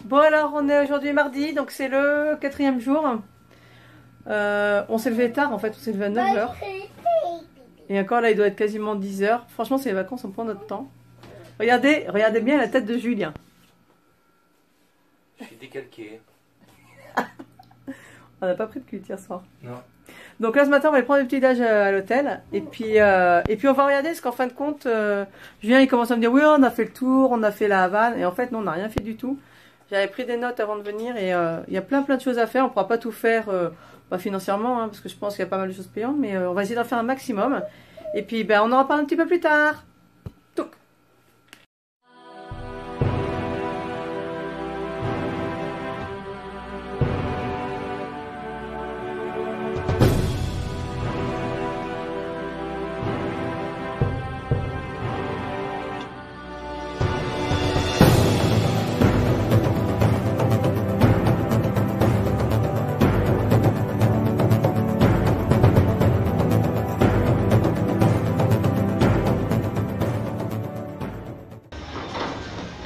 Bon alors, on est aujourd'hui mardi, donc c'est le 4e jour. On s'est levé tard en fait, on s'est levé à 9h. Et encore là, il doit être quasiment 10h. Franchement, c'est les vacances, on prend notre temps. Regardez bien la tête de Julien. Je suis décalqué. On n'a pas pris de culte hier soir. Non. Donc là ce matin on va aller prendre le petit déj à l'hôtel et puis on va regarder parce qu'en fin de compte Julien il commence à me dire oui on a fait le tour, on a fait la Havane et en fait non on n'a rien fait du tout. J'avais pris des notes avant de venir et il y a plein de choses à faire, on ne pourra pas tout faire pas financièrement hein, parce que je pense qu'il y a pas mal de choses payantes mais on va essayer d'en faire un maximum et puis ben, on en reparle un petit peu plus tard. Touc.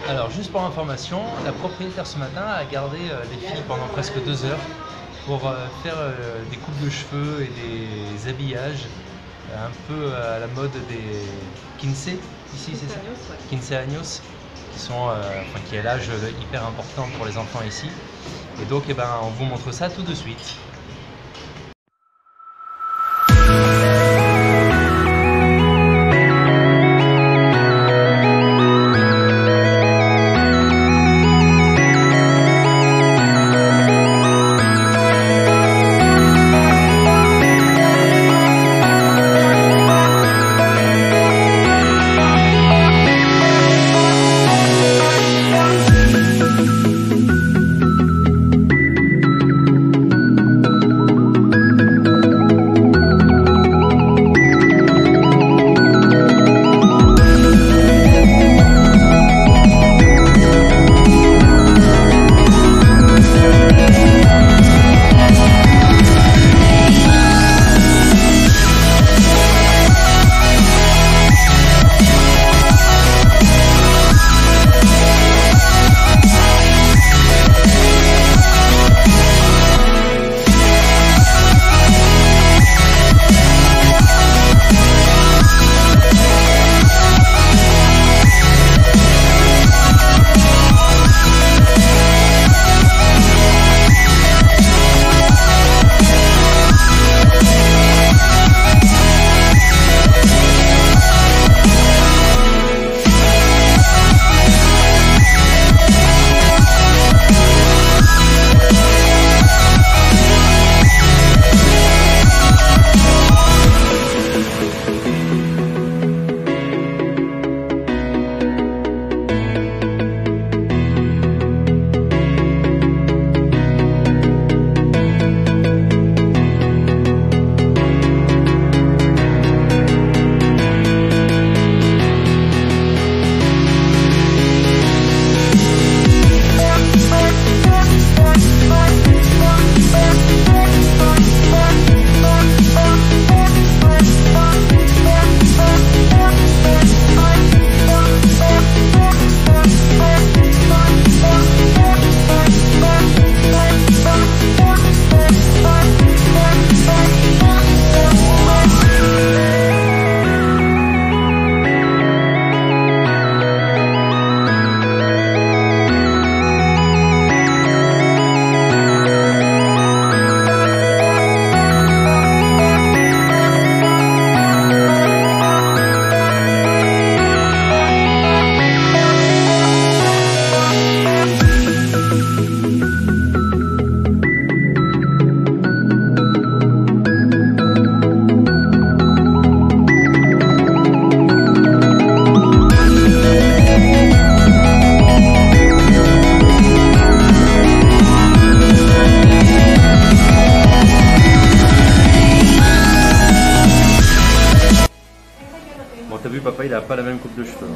Alors juste pour information, la propriétaire ce matin a gardé les filles pendant presque 2 heures pour faire des coupes de cheveux et des habillages un peu à la mode des Kinsey, ici c'est ça, Kinsey Años, qui est l'âge hyper important pour les enfants ici. Et donc eh ben, on vous montre ça tout de suite. T'as vu, papa, il a pas la même coupe de cheveux.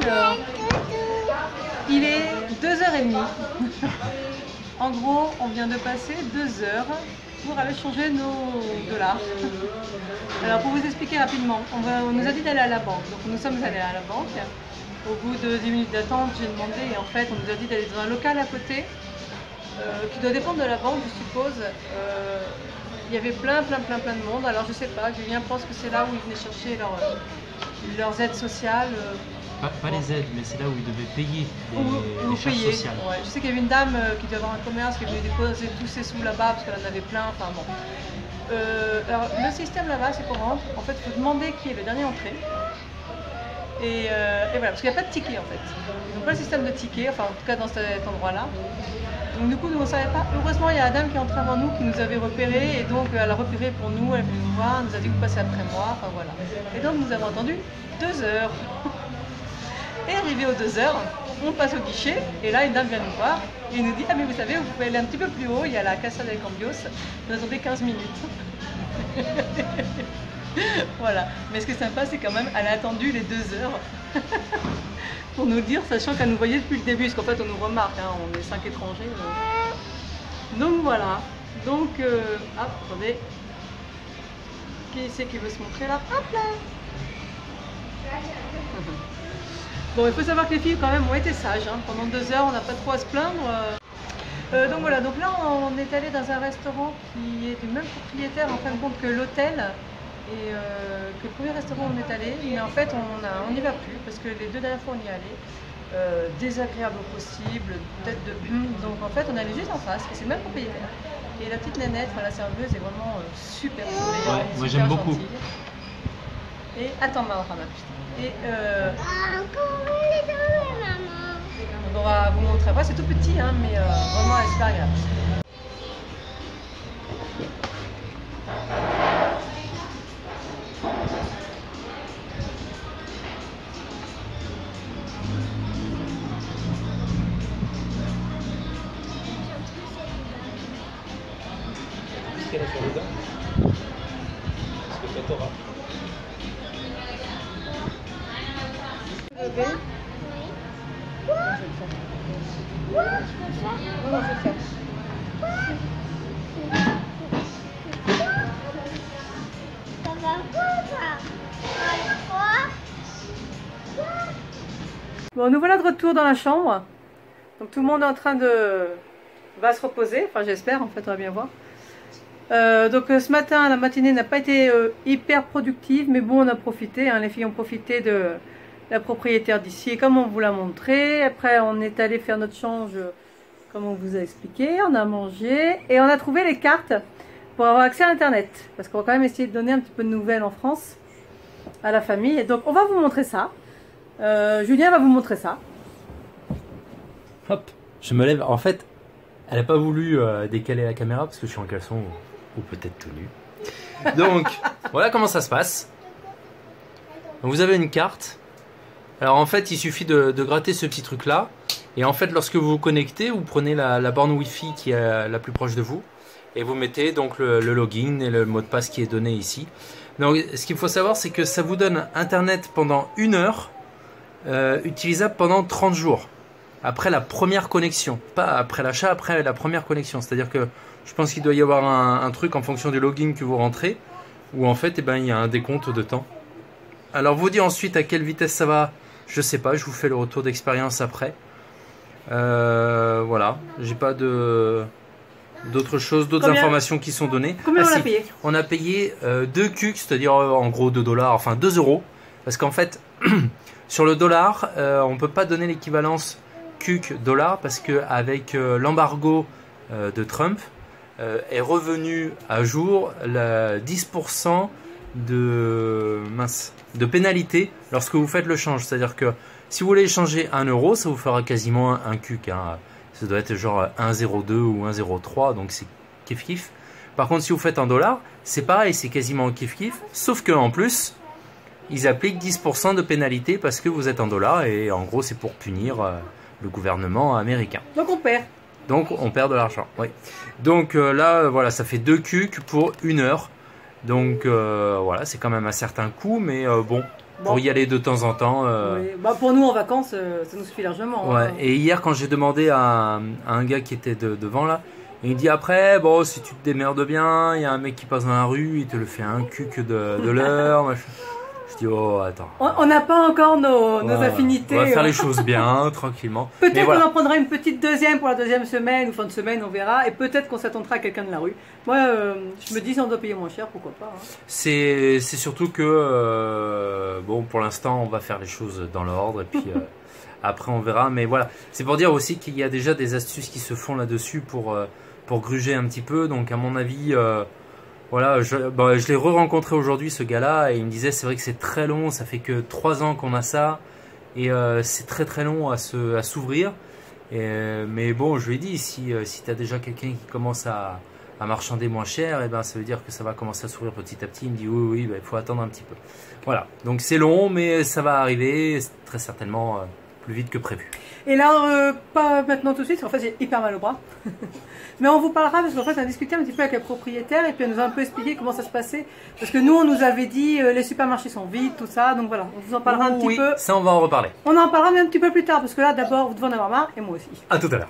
Alors, il est 2h30. En gros, on vient de passer 2 heures pour aller changer nos dollars. Alors, pour vous expliquer rapidement, on nous a dit d'aller à la banque. Donc, nous sommes allés à la banque. Au bout de 10 minutes d'attente, j'ai demandé et en fait, on nous a dit d'aller dans un local à côté qui doit dépendre de la banque, je suppose. Il y avait plein de monde. Alors, je sais pas, Julien pense que c'est là où ils venaient chercher leurs aides sociales. Pas les aides, mais c'est là où ils devaient payer Ou les charges payer. sociales. Ouais. Je sais qu'il y avait une dame qui devait avoir un commerce qui est venue déposer tous ses sous là-bas parce qu'elle en avait plein. Enfin bon. Alors, le système là-bas, c'est qu'on rentre. En fait, il faut demander qui est le dernier entré. Et voilà, parce qu'il n'y a pas de ticket en fait. Ils n'ont pas le système de ticket, enfin en tout cas dans cet endroit-là. Donc du coup, nous on ne savait pas. Heureusement, il y a la dame qui est entrée avant nous qui nous avait repérés et donc elle a repéré pour nous, elle est venue nous voir, elle nous a dit que vous passez après moi, enfin voilà. Et donc nous avons attendu 2 heures. Et arrivé aux 2 heures, on passe au guichet et là une dame vient nous voir et nous dit ah mais vous savez, vous pouvez aller un petit peu plus haut, il y a la Casa del Cambios, vous attendez 15 minutes. Voilà, mais ce qui est sympa c'est quand même elle a attendu les 2 heures pour nous dire, sachant qu'elle nous voyait depuis le début, parce qu'en fait on nous remarque, hein, on est 5 étrangers. Donc voilà, donc hop, attendez, qui c'est qui veut se montrer là? Hop là. Bon, il faut savoir que les filles quand même ont été sages, hein. Pendant 2 heures on n'a pas trop à se plaindre. Donc voilà, donc là on est allé dans un restaurant qui est du même propriétaire en fin de compte que l'hôtel et que le premier restaurant où on est allé, mais en fait on n'y va plus parce que les 2 dernières fois on y est allé, désagréable au possible, tête de donc en fait on est allé juste en face et c'est le même propriétaire. Et la petite nénette, enfin, la serveuse est vraiment super souriante, Ouais, moi super j'aime beaucoup. gentille. Et attends maman, et on va vous montrer. Après c'est tout petit, hein, mais vraiment elle est super agréable. Qu'elle a sur les dents. Parce que toi t'auras. Bon, nous voilà de retour dans la chambre. Donc tout le monde est en train va se reposer. Enfin j'espère, en fait on va bien voir. Donc ce matin la matinée n'a pas été hyper productive, mais bon on a profité, hein, les filles ont profité de la propriétaire d'ici comme on vous l'a montré. Après on est allé faire notre change comme on vous a expliqué, on a mangé et on a trouvé les cartes pour avoir accès à internet parce qu'on va quand même essayer de donner un petit peu de nouvelles en France à la famille. Et donc on va vous montrer ça. Julien va vous montrer ça. Hop, je me lève. En fait, elle n'a pas voulu décaler la caméra parce que je suis en caleçon ou peut-être tout nu. Donc, voilà comment ça se passe. Donc, vous avez une carte. Alors en fait, il suffit de gratter ce petit truc là. Et en fait, lorsque vous vous connectez, vous prenez la borne Wi-Fi qui est la plus proche de vous. Et vous mettez donc le login et le mot de passe qui est donné ici. Donc ce qu'il faut savoir, c'est que ça vous donne Internet pendant 1 heure, utilisable pendant 30 jours. Après la première connexion. Pas après l'achat, après la première connexion. C'est-à-dire que je pense qu'il doit y avoir un truc en fonction du login que vous rentrez. Où en fait, eh ben, il y a un décompte de temps. Alors vous dire ensuite à quelle vitesse ça va, je sais pas, je vous fais le retour d'expérience après. Voilà, j'ai pas d'autres choses, d'autres informations qui sont données. Combien on a payé? On a payé 2 cucs, c'est-à-dire en gros 2 $, enfin 2 €. Parce qu'en fait, sur le dollar, on peut pas donner l'équivalence cuc-dollar parce qu'avec l'embargo de Trump, est revenu à jour 10% de pénalité lorsque vous faites le change. C'est-à-dire que si vous voulez échanger 1 €, ça vous fera quasiment un cuc. Hein. Ça doit être genre 1,02 ou 1,03, donc c'est kiff-kiff. Par contre, si vous faites en dollars, c'est pareil, c'est quasiment kiff-kiff. Sauf qu'en plus, ils appliquent 10% de pénalité parce que vous êtes en dollars et en gros, c'est pour punir le gouvernement américain. Donc on perd. Donc on perd de l'argent, oui. Donc là, voilà, ça fait 2 cucs pour 1 heure. Donc voilà, c'est quand même un certain coût, mais bon, Bon. pour y aller de temps en temps. Oui. Bah, pour nous en vacances, ça nous suffit largement. Ouais. Hein. Et hier, quand j'ai demandé à un gars qui était devant là, il me dit après, bon, si tu te démerdes bien, il y a un mec qui passe dans la rue, il te le fait un cuc de l'heure. Machin. Je dis, oh, attends. On n'a pas encore nos Ouais, affinités. on va faire les choses bien, tranquillement. Mais Peut-être voilà. qu'on en prendra une petite deuxième pour la deuxième semaine ou fin de semaine, on verra. Et peut-être qu'on s'attendra à quelqu'un de la rue. Moi, je me dis, si on doit payer moins cher, pourquoi pas. Hein. C'est surtout que, bon, pour l'instant, on va faire les choses dans l'ordre et puis après, on verra. Mais voilà, c'est pour dire aussi qu'il y a déjà des astuces qui se font là-dessus pour gruger un petit peu. Donc, à mon avis, voilà, je l'ai re-rencontré aujourd'hui, ce gars-là, et il me disait, c'est vrai que c'est très long, ça fait que 3 ans qu'on a ça, et c'est très très long à s'ouvrir. Mais bon, je lui ai dit, si tu as déjà quelqu'un qui commence à marchander moins cher, et ben ça veut dire que ça va commencer à s'ouvrir petit à petit. Il me dit oui, il faut attendre un petit peu. Voilà, donc c'est long, mais ça va arriver très certainement plus vite que prévu. Et là, pas maintenant tout de suite, parce qu'en fait j'ai hyper mal au bras. Mais on vous parlera parce qu'en fait on a discuté un petit peu avec la propriétaire et puis elle nous a un peu expliqué comment ça se passait. Parce que nous on nous avait dit les supermarchés sont vides, tout ça, donc voilà, on vous en parlera un petit peu. Ça on va en reparler. On en parlera mais un petit peu plus tard parce que là d'abord vous devez en avoir marre et moi aussi. À tout à l'heure.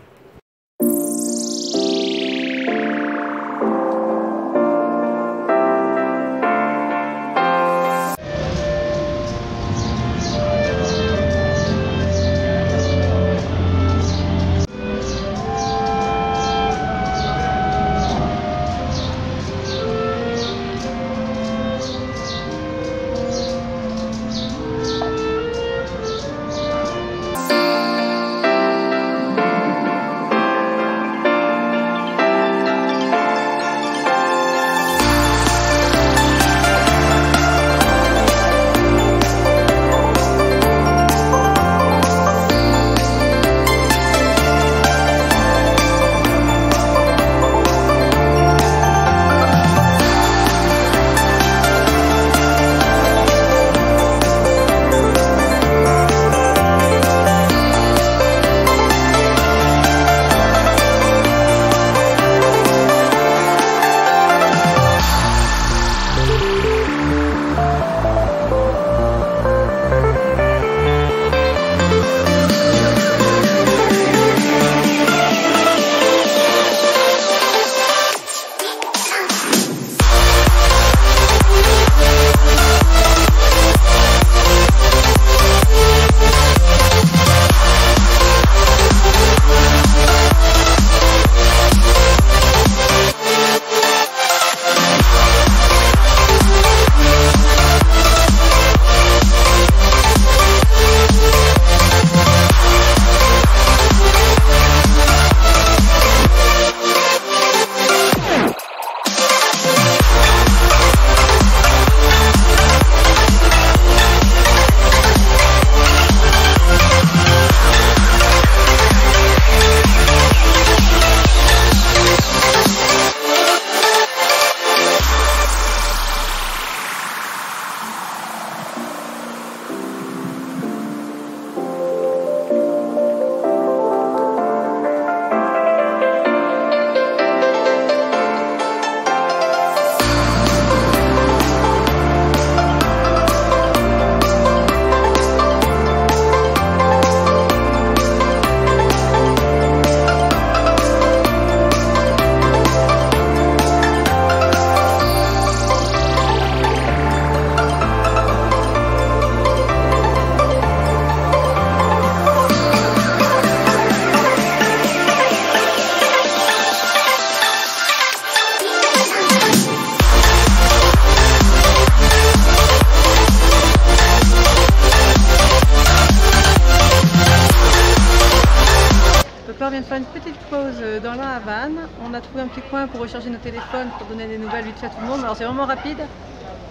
vient de faire une petite pause dans la Havane. On a trouvé un petit coin pour recharger nos téléphones, pour donner des nouvelles vite fait à tout le monde. Alors c'est vraiment rapide,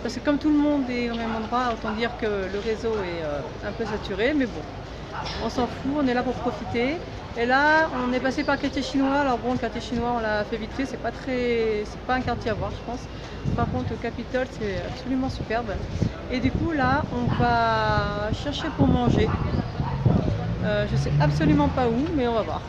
parce que comme tout le monde est au même endroit, autant dire que le réseau est un peu saturé, mais bon, on s'en fout, on est là pour profiter. Et là, on est passé par le quartier chinois. Alors bon, le quartier chinois, on l'a fait vite fait, c'est pas un quartier à voir, je pense. Par contre, le Capitole, c'est absolument superbe. Et du coup, là, on va chercher pour manger. Je sais absolument pas où, mais on va voir.